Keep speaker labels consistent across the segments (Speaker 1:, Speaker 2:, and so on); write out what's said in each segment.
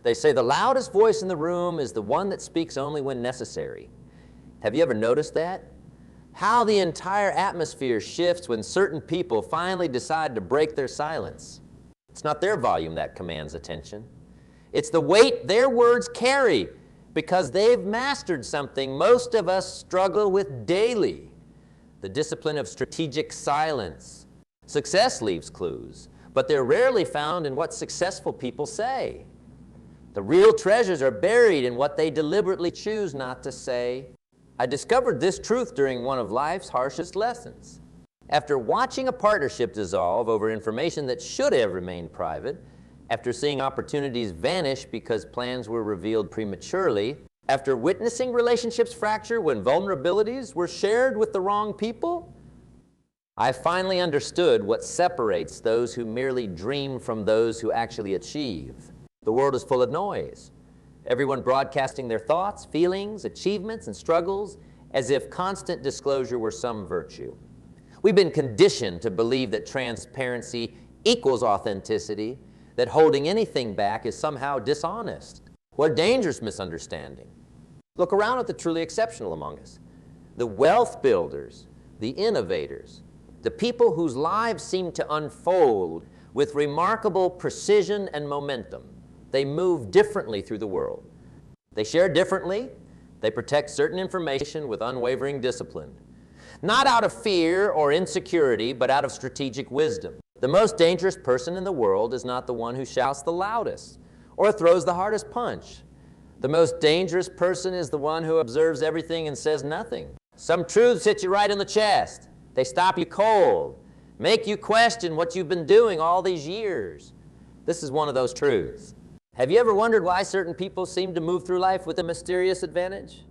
Speaker 1: They say the loudest voice in the room is the one that speaks only when necessary. Have you ever noticed that? How the entire atmosphere shifts when certain people finally decide to break their silence. It's not their volume that commands attention. It's the weight their words carry because they've mastered something most of us struggle with daily: the discipline of strategic silence. Success leaves clues, but they're rarely found in what successful people say. The real treasures are buried in what they deliberately choose not to say. I discovered this truth during one of life's harshest lessons. After watching a partnership dissolve over information that should have remained private, after seeing opportunities vanish because plans were revealed prematurely, after witnessing relationships fracture when vulnerabilities were shared with the wrong people, I finally understood what separates those who merely dream from those who actually achieve. The world is full of noise. Everyone broadcasting their thoughts, feelings, achievements, and struggles as if constant disclosure were some virtue. We've been conditioned to believe that transparency equals authenticity, that holding anything back is somehow dishonest. What a dangerous misunderstanding. Look around at the truly exceptional among us. The wealth builders, the innovators, the people whose lives seem to unfold with remarkable precision and momentum. They move differently through the world. They share differently. They protect certain information with unwavering discipline. Not out of fear or insecurity, but out of strategic wisdom. The most dangerous person in the world is not the one who shouts the loudest or throws the hardest punch. The most dangerous person is the one who observes everything and says nothing. Some truths hit you right in the chest. They stop you cold, make you question what you've been doing all these years. This is one of those truths. Have you ever wondered why certain people seem to move through life with a mysterious advantage?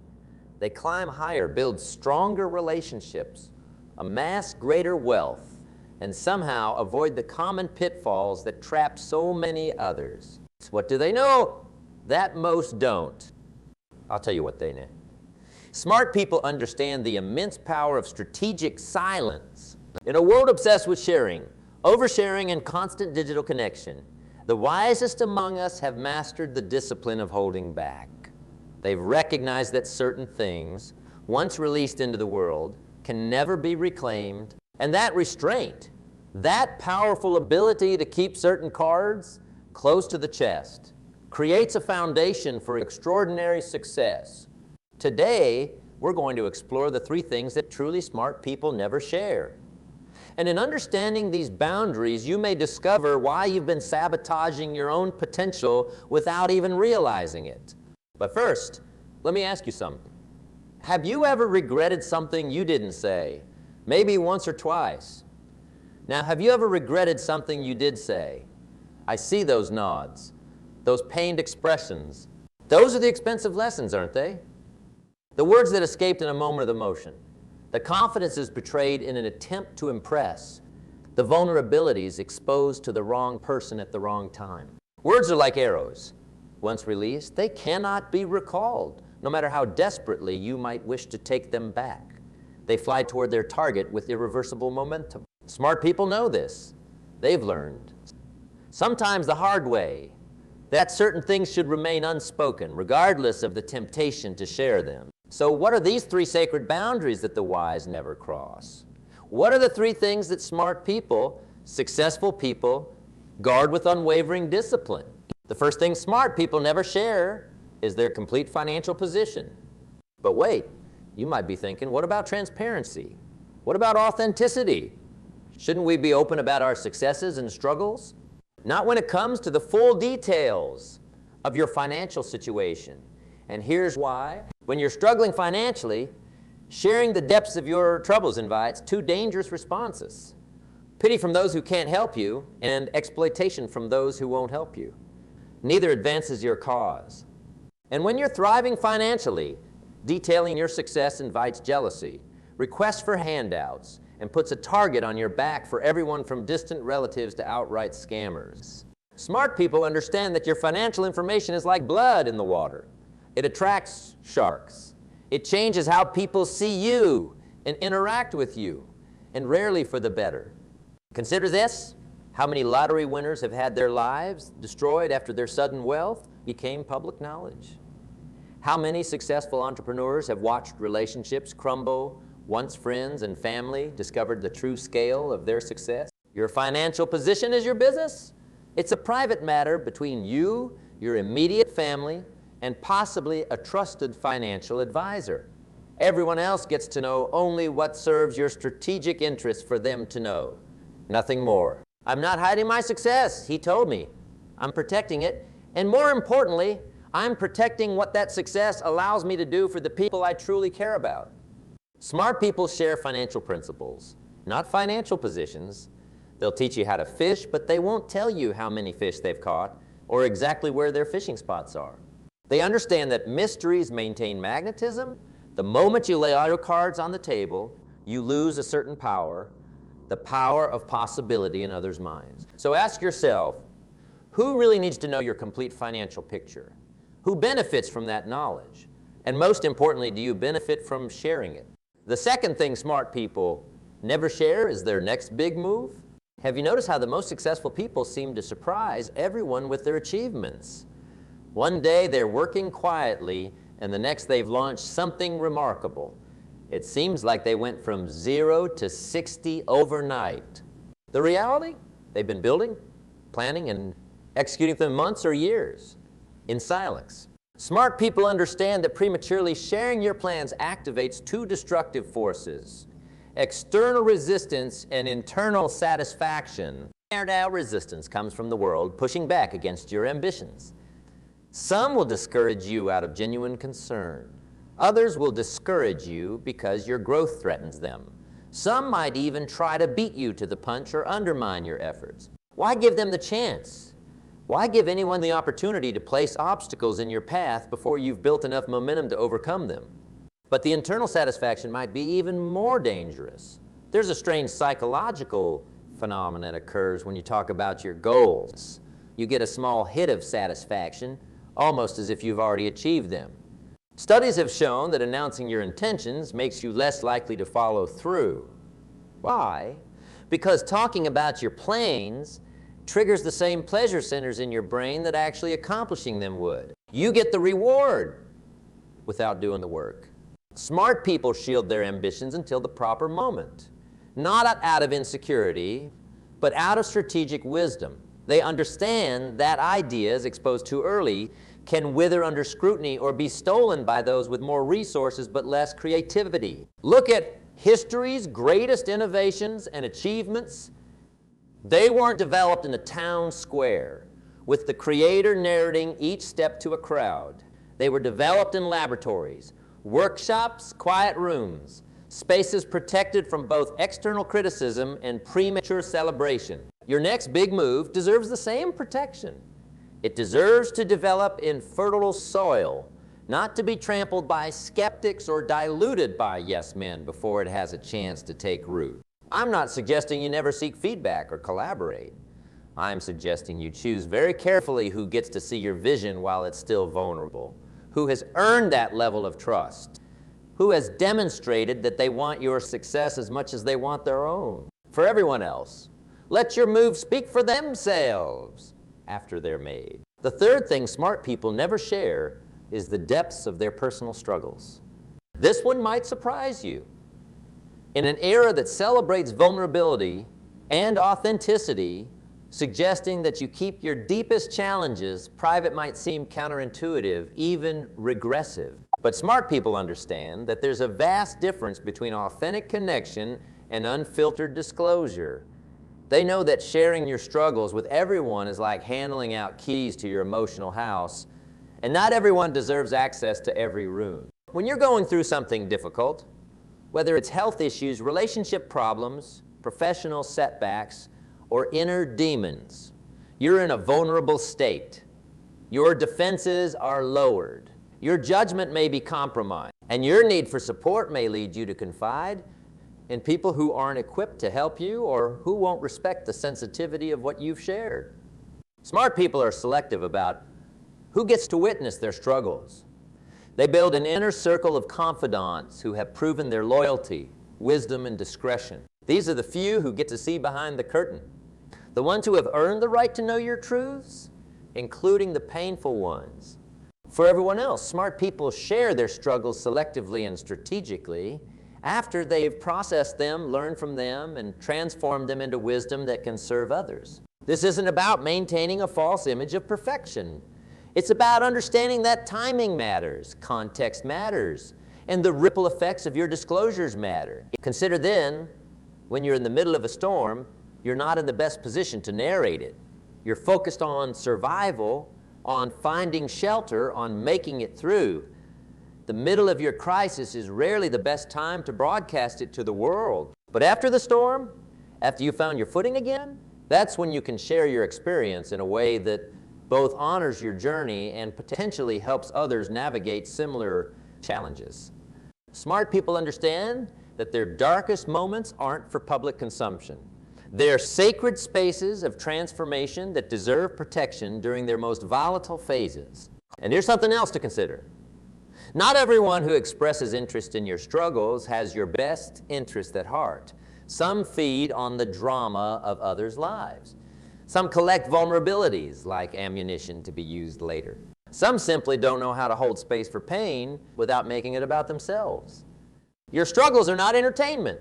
Speaker 1: They climb higher, build stronger relationships, amass greater wealth, and somehow avoid the common pitfalls that trap so many others. What do they know that most don't? I'll tell you what they know. Smart people understand the immense power of strategic silence. In a world obsessed with sharing, oversharing, and constant digital connection, the wisest among us have mastered the discipline of holding back. They've recognized that certain things, once released into the world, can never be reclaimed, and that restraint, that powerful ability to keep certain cards close to the chest, creates a foundation for extraordinary success. Today, we're going to explore the 3 things that truly smart people never share. And in understanding these boundaries, you may discover why you've been sabotaging your own potential without even realizing it. But first, let me ask you something. Have you ever regretted something you didn't say? Maybe once or twice. Now, have you ever regretted something you did say? I see those nods, those pained expressions. Those are the expensive lessons, aren't they? The words that escaped in a moment of emotion. The confidence is betrayed in an attempt to impress. The vulnerabilities exposed to the wrong person at the wrong time. Words are like arrows. Once released, they cannot be recalled, no matter how desperately you might wish to take them back. They fly toward their target with irreversible momentum. Smart people know this. They've learned, sometimes the hard way, that certain things should remain unspoken, regardless of the temptation to share them. So what are these 3 sacred boundaries that the wise never cross? What are the 3 things that smart people, successful people, guard with unwavering discipline? The first thing smart people never share is their complete financial position. But wait, you might be thinking, what about transparency? What about authenticity? Shouldn't we be open about our successes and struggles? Not when it comes to the full details of your financial situation. And here's why. When you're struggling financially, sharing the depths of your troubles invites 2 dangerous responses: pity from those who can't help you, and exploitation from those who won't help you. Neither advances your cause. And when you're thriving financially, detailing your success invites jealousy, requests for handouts, and puts a target on your back for everyone from distant relatives to outright scammers. Smart people understand that your financial information is like blood in the water. It attracts sharks. It changes how people see you and interact with you, and rarely for the better. Consider this: how many lottery winners have had their lives destroyed after their sudden wealth? became public knowledge. How many successful entrepreneurs have watched relationships crumble once friends and family discovered the true scale of their success? Your financial position is your business. It's a private matter between you, your immediate family, and possibly a trusted financial advisor. Everyone else gets to know only what serves your strategic interests for them to know. Nothing more. I'm not hiding my success, he told me. I'm protecting it, and more importantly, I'm protecting what that success allows me to do for the people I truly care about. Smart people share financial principles, not financial positions. They'll teach you how to fish, but they won't tell you how many fish they've caught or exactly where their fishing spots are. They understand that mysteries maintain magnetism. The moment you lay all your cards on the table, you lose a certain power, the power of possibility in others' minds. So ask yourself, who really needs to know your complete financial picture? Who benefits from that knowledge? And most importantly, do you benefit from sharing it? The second thing smart people never share is their next big move. Have you noticed how the most successful people seem to surprise everyone with their achievements? One day they're working quietly, and the next they've launched something remarkable. It seems like they went from 0 to 60 overnight. The reality? They've been building, planning, and executing for months or years in silence. Smart people understand that prematurely sharing your plans activates two destructive forces: external resistance and internal satisfaction. External resistance comes from the world pushing back against your ambitions. Some will discourage you out of genuine concern. Others will discourage you because your growth threatens them. Some might even try to beat you to the punch or undermine your efforts. Why give them the chance? Why give anyone the opportunity to place obstacles in your path before you've built enough momentum to overcome them? But the internal satisfaction might be even more dangerous. There's a strange psychological phenomenon that occurs when you talk about your goals. You get a small hit of satisfaction, almost as if you've already achieved them. Studies have shown that announcing your intentions makes you less likely to follow through. Why? Because talking about your plans triggers the same pleasure centers in your brain that actually accomplishing them would. You get the reward without doing the work. Smart people shield their ambitions until the proper moment, not out of insecurity, but out of strategic wisdom. They understand that ideas exposed too early can wither under scrutiny or be stolen by those with more resources but less creativity. Look at history's greatest innovations and achievements. They weren't developed in a town square with the creator narrating each step to a crowd. They were developed in laboratories, workshops, quiet rooms, spaces protected from both external criticism and premature celebration. Your next big move deserves the same protection. It deserves to develop in fertile soil, not to be trampled by skeptics or diluted by yes men before it has a chance to take root. I'm not suggesting you never seek feedback or collaborate. I'm suggesting you choose very carefully who gets to see your vision while it's still vulnerable, who has earned that level of trust, who has demonstrated that they want your success as much as they want their own. For everyone else, let your moves speak for themselves after they're made. The third thing smart people never share is the depths of their personal struggles. This one might surprise you. In an era that celebrates vulnerability and authenticity, suggesting that you keep your deepest challenges private might seem counterintuitive, even regressive. But smart people understand that there's a vast difference between authentic connection and unfiltered disclosure. They know that sharing your struggles with everyone is like handing out keys to your emotional house, and not everyone deserves access to every room. When you're going through something difficult, whether it's health issues, relationship problems, professional setbacks, or inner demons, you're in a vulnerable state. Your defenses are lowered. Your judgment may be compromised, and your need for support may lead you to confide in people who aren't equipped to help you or who won't respect the sensitivity of what you've shared. Smart people are selective about who gets to witness their struggles. They build an inner circle of confidants who have proven their loyalty, wisdom, and discretion. These are the few who get to see behind the curtain. The ones who have earned the right to know your truths including the painful ones. For everyone else, smart people share their struggles selectively and strategically after they've processed them, learned from them, and transformed them into wisdom that can serve others. This isn't about maintaining a false image of perfection. It's about understanding that timing matters, context matters, and the ripple effects of your disclosures matter. Consider then, when you're in the middle of a storm, you're not in the best position to narrate it. You're focused on survival, on finding shelter, on making it through. The middle of your crisis is rarely the best time to broadcast it to the world. But after the storm, after you found your footing again, that's when you can share your experience in a way that both honors your journey and potentially helps others navigate similar challenges. Smart people understand that their darkest moments aren't for public consumption. They're sacred spaces of transformation that deserve protection during their most volatile phases. And here's something else to consider. Not everyone who expresses interest in your struggles has your best interest at heart. Some feed on the drama of others' lives. Some collect vulnerabilities like ammunition to be used later. Some simply don't know how to hold space for pain without making it about themselves. Your struggles are not entertainment.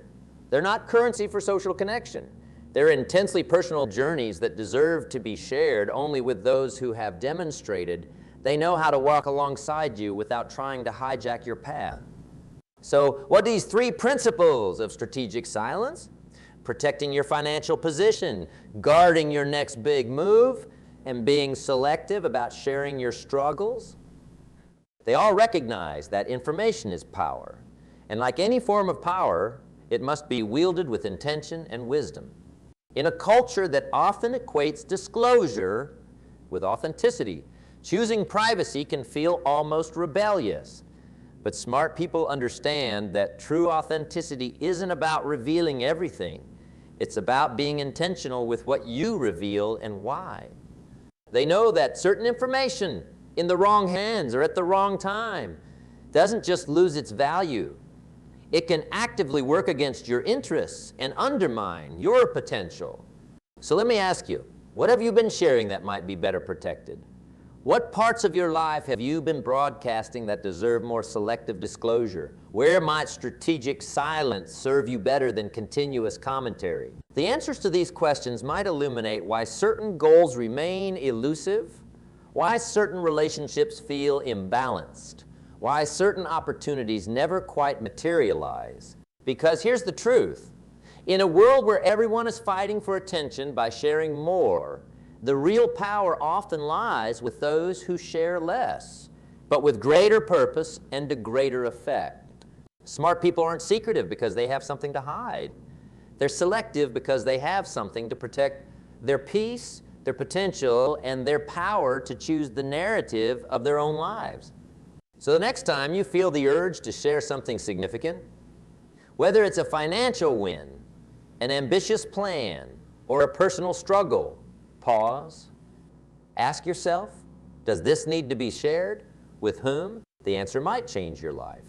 Speaker 1: They're not currency for social connection. They're intensely personal journeys that deserve to be shared only with those who have demonstrated they know how to walk alongside you without trying to hijack your path. So what are these three principles of strategic silence? Protecting your financial position, guarding your next big move, and being selective about sharing your struggles. They all recognize that information is power. And like any form of power, it must be wielded with intention and wisdom. In a culture that often equates disclosure with authenticity, choosing privacy can feel almost rebellious. But smart people understand that true authenticity isn't about revealing everything. It's about being intentional with what you reveal and why. They know that certain information in the wrong hands or at the wrong time doesn't just lose its value. It can actively work against your interests and undermine your potential. So let me ask you, what have you been sharing that might be better protected? What parts of your life have you been broadcasting that deserve more selective disclosure? Where might strategic silence serve you better than continuous commentary? The answers to these questions might illuminate why certain goals remain elusive, why certain relationships feel imbalanced, why certain opportunities never quite materialize. Because here's the truth. In a world where everyone is fighting for attention by sharing more, the real power often lies with those who share less, but with greater purpose and to greater effect. Smart people aren't secretive because they have something to hide. They're selective because they have something to protect their peace, their potential, and their power to choose the narrative of their own lives. So the next time you feel the urge to share something significant, whether it's a financial win, an ambitious plan, or a personal struggle, pause, ask yourself, does this need to be shared? With whom? The answer might change your life.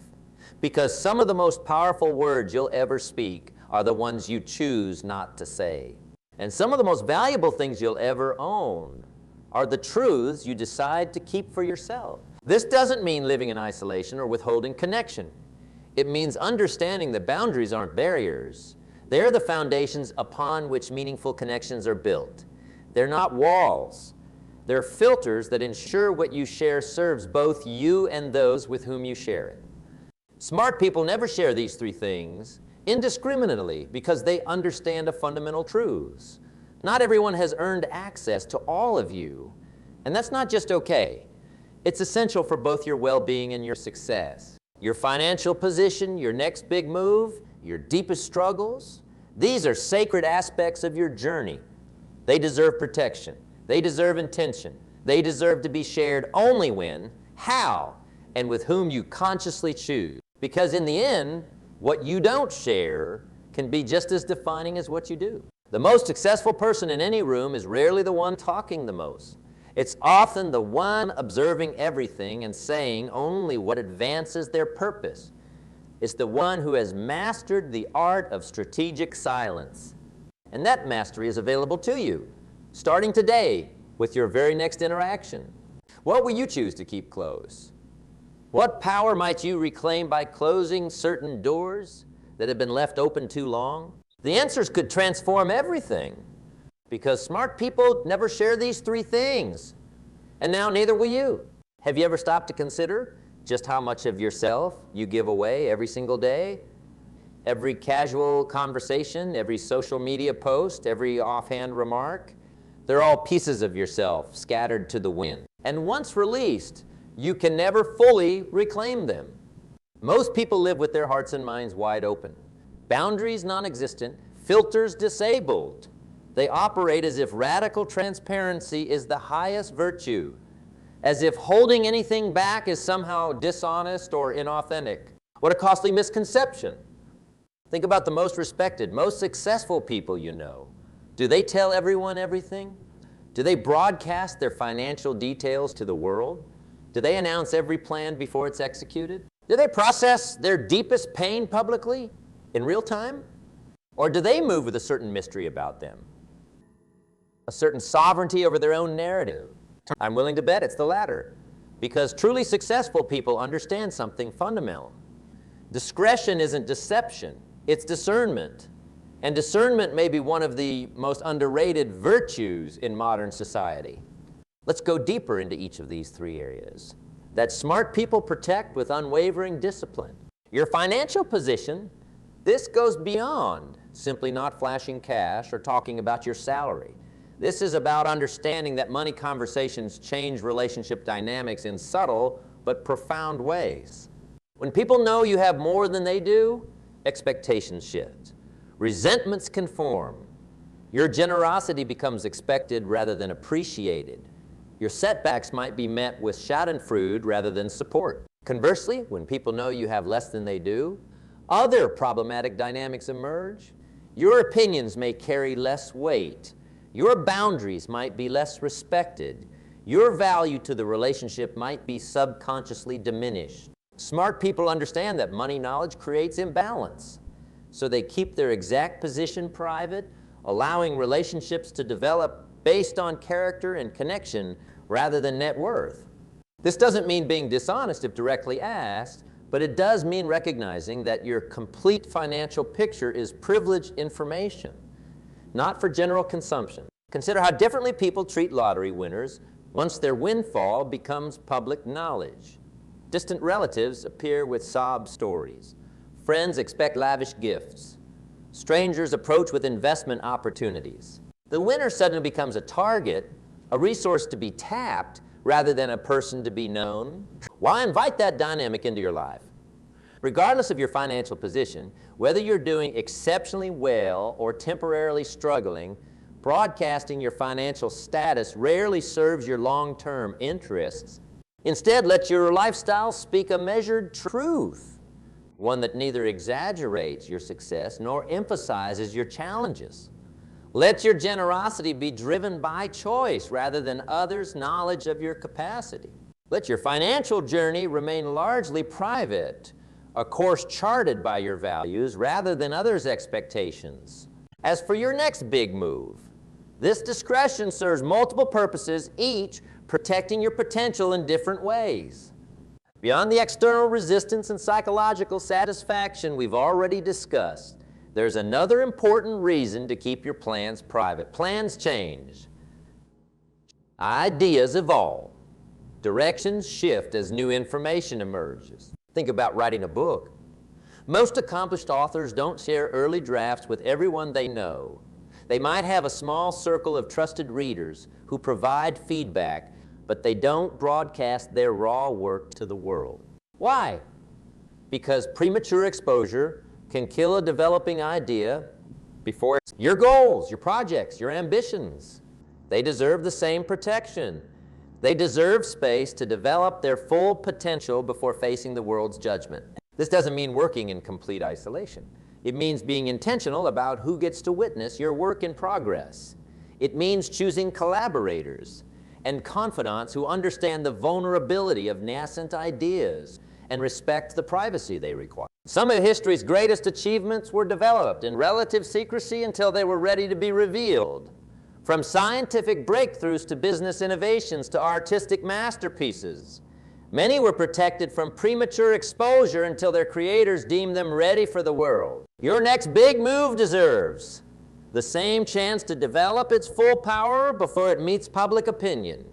Speaker 1: Because some of the most powerful words you'll ever speak are the ones you choose not to say. And some of the most valuable things you'll ever own are the truths you decide to keep for yourself. This doesn't mean living in isolation or withholding connection. It means understanding that boundaries aren't barriers. They're the foundations upon which meaningful connections are built. They're not walls. They're filters that ensure what you share serves both you and those with whom you share it. Smart people never share these three things indiscriminately because they understand a fundamental truths. Not everyone has earned access to all of you, and that's not just okay. It's essential for both your well-being and your success. Your financial position, your next big move, your deepest struggles, these are sacred aspects of your journey. They deserve protection. They deserve intention. They deserve to be shared only when, how, and with whom you consciously choose. Because in the end, what you don't share can be just as defining as what you do. The most successful person in any room is rarely the one talking the most. It's often the one observing everything and saying only what advances their purpose. It's the one who has mastered the art of strategic silence. And that mastery is available to you, starting today, with your very next interaction? What will you choose to keep closed? What power might you reclaim by closing certain doors that have been left open too long? The answers could transform everything, because smart people never share these three things. And now neither will you. Have you ever stopped to consider just how much of yourself you give away every single day? Every casual conversation, every social media post, every offhand remark, they're all pieces of yourself scattered to the wind. And once released, you can never fully reclaim them. Most people live with their hearts and minds wide open. Boundaries non-existent, filters disabled. They operate as if radical transparency is the highest virtue, as if holding anything back is somehow dishonest or inauthentic. What a costly misconception. Think about the most respected, most successful people you know. Do they tell everyone everything? Do they broadcast their financial details to the world? Do they announce every plan before it's executed? Do they process their deepest pain publicly in real time? Or do they move with a certain mystery about them? A certain sovereignty over their own narrative? I'm willing to bet it's the latter, because truly successful people understand something fundamental. Discretion isn't deception, it's discernment. And discernment may be one of the most underrated virtues in modern society. Let's go deeper into each of these three areas that smart people protect with unwavering discipline. Your financial position, this goes beyond simply not flashing cash or talking about your salary. This is about understanding that money conversations change relationship dynamics in subtle but profound ways. When people know you have more than they do, expectations shift. Resentments can form. Your generosity becomes expected rather than appreciated. Your setbacks might be met with schadenfreude rather than support. Conversely, when people know you have less than they do, other problematic dynamics emerge. Your opinions may carry less weight. Your boundaries might be less respected. Your value to the relationship might be subconsciously diminished. Smart people understand that money knowledge creates imbalance, so they keep their exact position private, allowing relationships to develop based on character and connection rather than net worth. This doesn't mean being dishonest if directly asked, but it does mean recognizing that your complete financial picture is privileged information, not for general consumption. Consider how differently people treat lottery winners once their windfall becomes public knowledge. Distant relatives appear with sob stories. Friends expect lavish gifts. Strangers approach with investment opportunities. The winner suddenly becomes a target, a resource to be tapped, rather than a person to be known. Why invite that dynamic into your life? Regardless of your financial position, whether you're doing exceptionally well or temporarily struggling, broadcasting your financial status rarely serves your long-term interests. Instead, let your lifestyle speak a measured truth, one that neither exaggerates your success nor emphasizes your challenges. Let your generosity be driven by choice rather than others' knowledge of your capacity. Let your financial journey remain largely private, a course charted by your values rather than others' expectations. As for your next big move, this discretion serves multiple purposes, each protecting your potential in different ways. Beyond the external resistance and psychological satisfaction we've already discussed, there's another important reason to keep your plans private. Plans change. Ideas evolve. Directions shift as new information emerges. Think about writing a book. Most accomplished authors don't share early drafts with everyone they know. They might have a small circle of trusted readers who provide feedback, but they don't broadcast their raw work to the world. Why? Because premature exposure can kill a developing idea before it's your goals, your projects, your ambitions. They deserve the same protection. They deserve space to develop their full potential before facing the world's judgment. This doesn't mean working in complete isolation. It means being intentional about who gets to witness your work in progress. It means choosing collaborators and confidants who understand the vulnerability of nascent ideas and respect the privacy they require. Some of history's greatest achievements were developed in relative secrecy until they were ready to be revealed. From scientific breakthroughs to business innovations to artistic masterpieces, many were protected from premature exposure until their creators deemed them ready for the world. Your next big move deserves the same chance to develop its full power before it meets public opinion.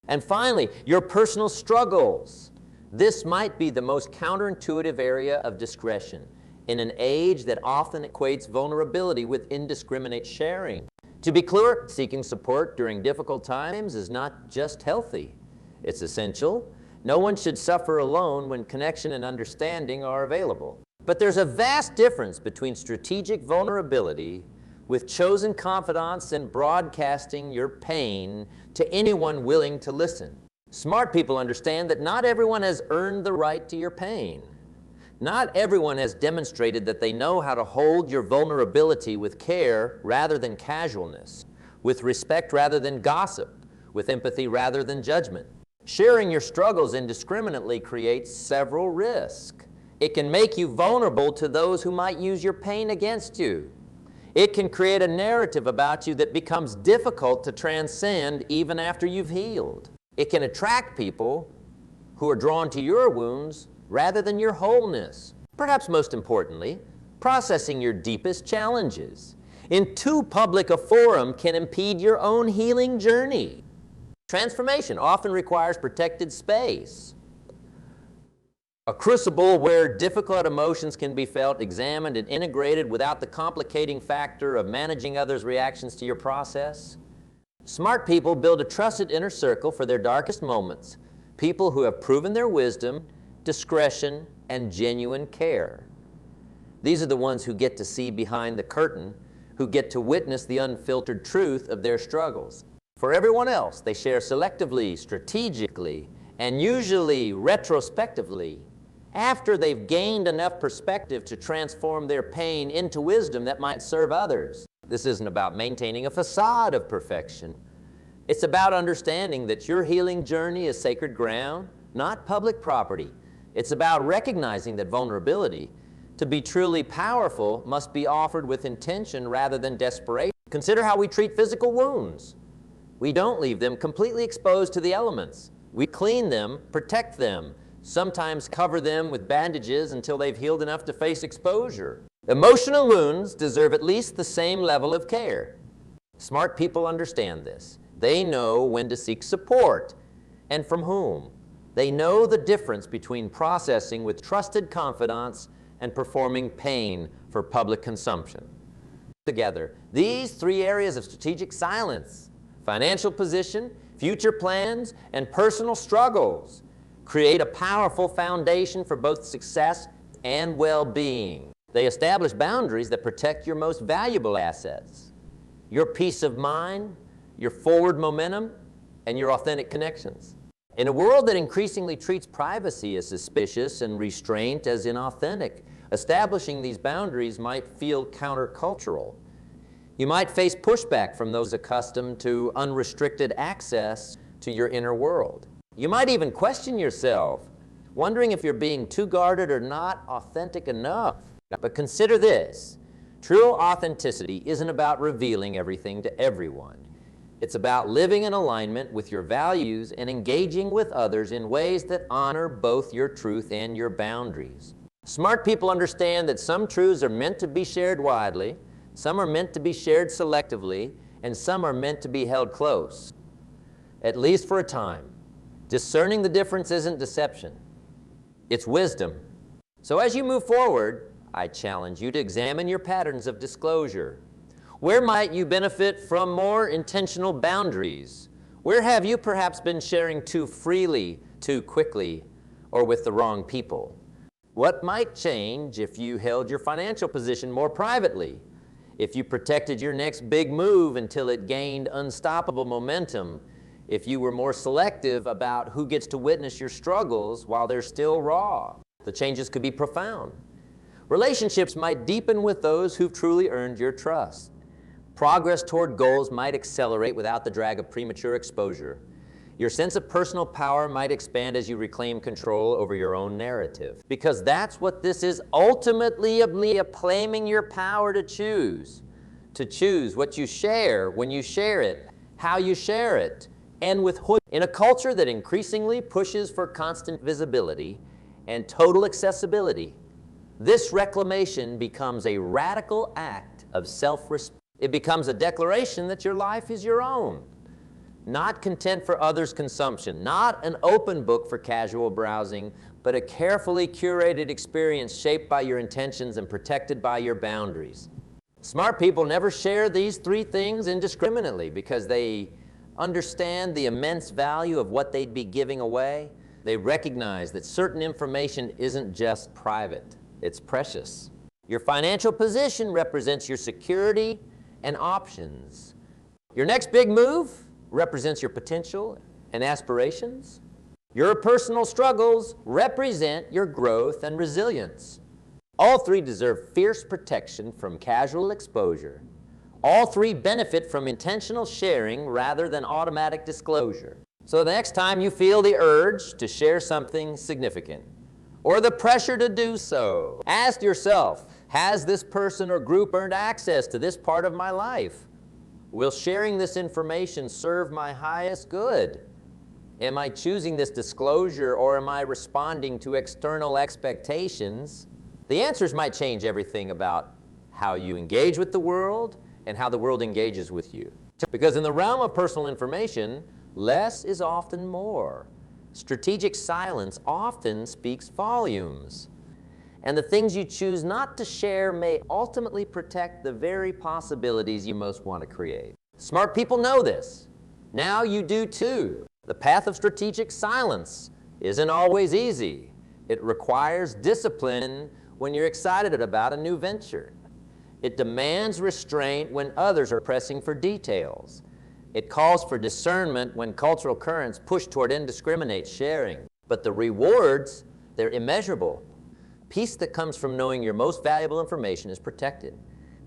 Speaker 1: And finally, your personal struggles. This might be the most counterintuitive area of discretion in an age that often equates vulnerability with indiscriminate sharing. To be clear, seeking support during difficult times is not just healthy. It's essential. No one should suffer alone when connection and understanding are available. But there's a vast difference between strategic vulnerability with chosen confidants and broadcasting your pain to anyone willing to listen. Smart people understand that not everyone has earned the right to your pain. Not everyone has demonstrated that they know how to hold your vulnerability with care rather than casualness, with respect rather than gossip, with empathy rather than judgment. Sharing your struggles indiscriminately creates several risks. It can make you vulnerable to those who might use your pain against you. It can create a narrative about you that becomes difficult to transcend even after you've healed. It can attract people who are drawn to your wounds rather than your wholeness. Perhaps most importantly, processing your deepest challenges in too public a forum can impede your own healing journey. Transformation often requires protected space, a crucible where difficult emotions can be felt, examined, and integrated without the complicating factor of managing others' reactions to your process. Smart people build a trusted inner circle for their darkest moments, people who have proven their wisdom, discretion, and genuine care. These are the ones who get to see behind the curtain, who get to witness the unfiltered truth of their struggles. For everyone else, they share selectively, strategically, and usually retrospectively, after they've gained enough perspective to transform their pain into wisdom that might serve others. This isn't about maintaining a facade of perfection. It's about understanding that your healing journey is sacred ground, not public property. It's about recognizing that vulnerability, to be truly powerful, must be offered with intention rather than desperation. Consider how we treat physical wounds. We don't leave them completely exposed to the elements. We clean them, protect them, sometimes cover them with bandages until they've healed enough to face exposure. Emotional wounds deserve at least the same level of care. Smart people understand this. They know when to seek support and from whom. They know the difference between processing with trusted confidants and performing pain for public consumption. Together, these three areas of strategic silence, financial position, future plans, and personal struggles, create a powerful foundation for both success and well-being. They establish boundaries that protect your most valuable assets, your peace of mind, your forward momentum, and your authentic connections. In a world that increasingly treats privacy as suspicious and restraint as inauthentic, establishing these boundaries might feel countercultural. You might face pushback from those accustomed to unrestricted access to your inner world. You might even question yourself, wondering if you're being too guarded or not authentic enough. But consider this, true authenticity isn't about revealing everything to everyone. It's about living in alignment with your values and engaging with others in ways that honor both your truth and your boundaries. Smart people understand that some truths are meant to be shared widely, some are meant to be shared selectively, and some are meant to be held close, at least for a time. Discerning the difference isn't deception, it's wisdom. So as you move forward, I challenge you to examine your patterns of disclosure. Where might you benefit from more intentional boundaries? Where have you perhaps been sharing too freely, too quickly, or with the wrong people? What might change if you held your financial position more privately? If you protected your next big move until it gained unstoppable momentum? If you were more selective about who gets to witness your struggles while they're still raw? The changes could be profound. Relationships might deepen with those who've truly earned your trust. Progress toward goals might accelerate without the drag of premature exposure. Your sense of personal power might expand as you reclaim control over your own narrative. Because that's what this is ultimately, claiming your power to choose to choose what you share, when you share it, how you share it, and with who. In a culture that increasingly pushes for constant visibility and total accessibility, this reclamation becomes a radical act of self-respect. It becomes a declaration that your life is your own, not content for others' consumption, not an open book for casual browsing, but a carefully curated experience shaped by your intentions and protected by your boundaries. Smart people never share these three things indiscriminately because they understand the immense value of what they'd be giving away. They recognize that certain information isn't just private, it's precious. Your financial position represents your security and options. Your next big move represents your potential and aspirations. Your personal struggles represent your growth and resilience. All three deserve fierce protection from casual exposure. All three benefit from intentional sharing rather than automatic disclosure. So the next time you feel the urge to share something significant, or the pressure to do so, ask yourself, has this person or group earned access to this part of my life? Will sharing this information serve my highest good? Am I choosing this disclosure, or am I responding to external expectations? The answers might change everything about how you engage with the world and how the world engages with you. Because in the realm of personal information, less is often more. Strategic silence often speaks volumes. And the things you choose not to share may ultimately protect the very possibilities you most want to create. Smart people know this. Now you do too. The path of strategic silence isn't always easy. It requires discipline when you're excited about a new venture. It demands restraint when others are pressing for details. It calls for discernment when cultural currents push toward indiscriminate sharing. But the rewards, they're immeasurable. Peace that comes from knowing your most valuable information is protected.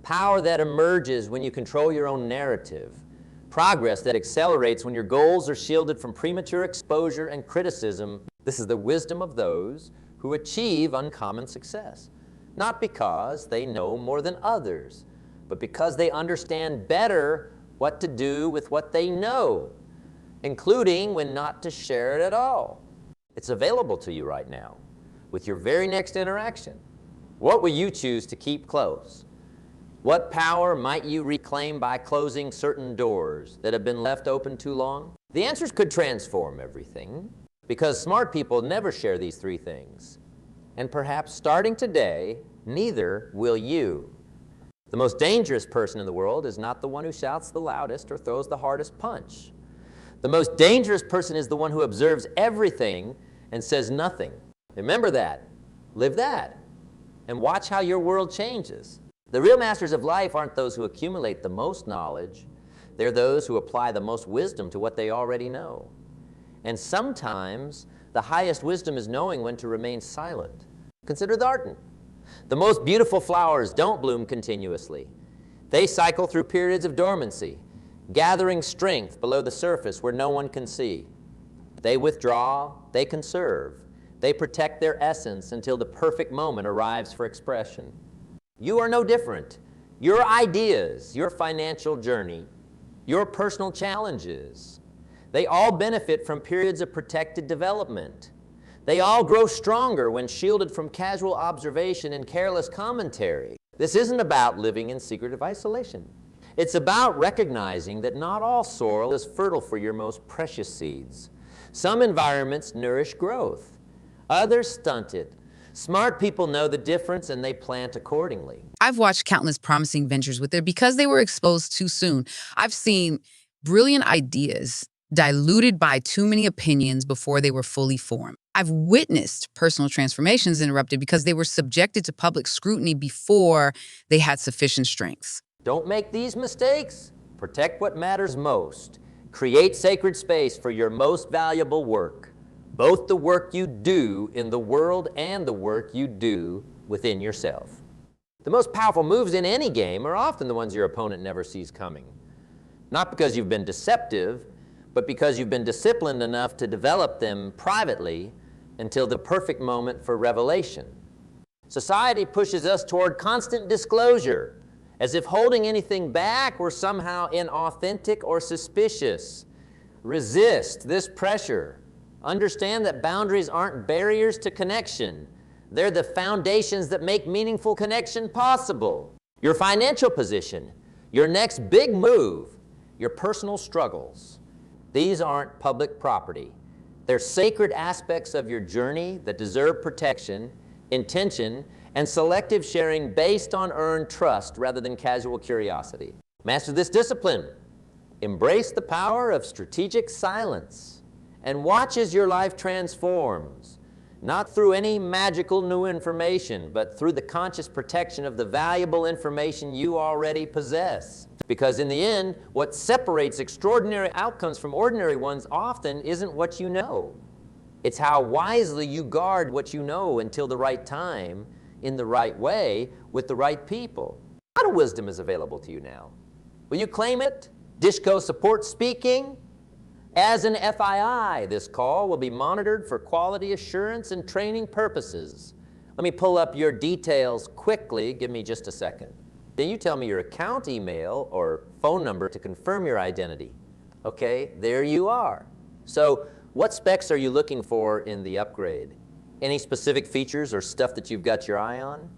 Speaker 1: Power that emerges when you control your own narrative. Progress that accelerates when your goals are shielded from premature exposure and criticism. This is the wisdom of those who achieve uncommon success. Not because they know more than others, but because they understand better what to do with what they know, including when not to share it at all. It's available to you right now with your very next interaction. What will you choose to keep close? What power might you reclaim by closing certain doors that have been left open too long? The answers could transform everything, because smart people never share these three things. And perhaps starting today, neither will you. The most dangerous person in the world is not the one who shouts the loudest or throws the hardest punch. The most dangerous person is the one who observes everything and says nothing. Remember that, live that, and watch how your world changes. The real masters of life aren't those who accumulate the most knowledge. They're those who apply the most wisdom to what they already know. And sometimes the highest wisdom is knowing when to remain silent. Consider the garden. The most beautiful flowers don't bloom continuously. They cycle through periods of dormancy, gathering strength below the surface where no one can see. They withdraw, they conserve, they protect their essence until the perfect moment arrives for expression. You are no different. Your ideas, your financial journey, your personal challenges, they all benefit from periods of protected development. They all grow stronger when shielded from casual observation and careless commentary. This isn't about living in secretive isolation. It's about recognizing that not all soil is fertile for your most precious seeds. Some environments nourish growth, others stunt it. Smart people know the difference and they plant accordingly.
Speaker 2: I've watched countless promising ventures with it because they were exposed too soon. I've seen brilliant ideas diluted by too many opinions before they were fully formed. I've witnessed personal transformations interrupted because they were subjected to public scrutiny before they had sufficient strength.
Speaker 1: Don't make these mistakes. Protect what matters most. Create sacred space for your most valuable work. Both the work you do in the world and the work you do within yourself. The most powerful moves in any game are often the ones your opponent never sees coming. Not because you've been deceptive, but because you've been disciplined enough to develop them privately until the perfect moment for revelation. Society pushes us toward constant disclosure as if holding anything back were somehow inauthentic or suspicious. Resist this pressure. Understand that boundaries aren't barriers to connection. They're the foundations that make meaningful connection possible. Your financial position, your next big move, your personal struggles. These aren't public property. They're sacred aspects of your journey that deserve protection, intention, and selective sharing based on earned trust rather than casual curiosity. Master this discipline. Embrace the power of strategic silence and watch as your life transforms, not through any magical new information, but through the conscious protection of the valuable information you already possess. Because in the end, what separates extraordinary outcomes from ordinary ones often isn't what you know. It's how wisely you guard what you know until the right time, in the right way, with the right people. A lot of wisdom is available to you now. Will you claim it? Dishco Support speaking. As an FII, this call will be monitored for quality assurance and training purposes. Let me pull up your details quickly. Give me just a second. Then you tell me your account email or phone number to confirm your identity. Okay, there you are. So what specs are you looking for in the upgrade? Any specific features or stuff that you've got your eye on?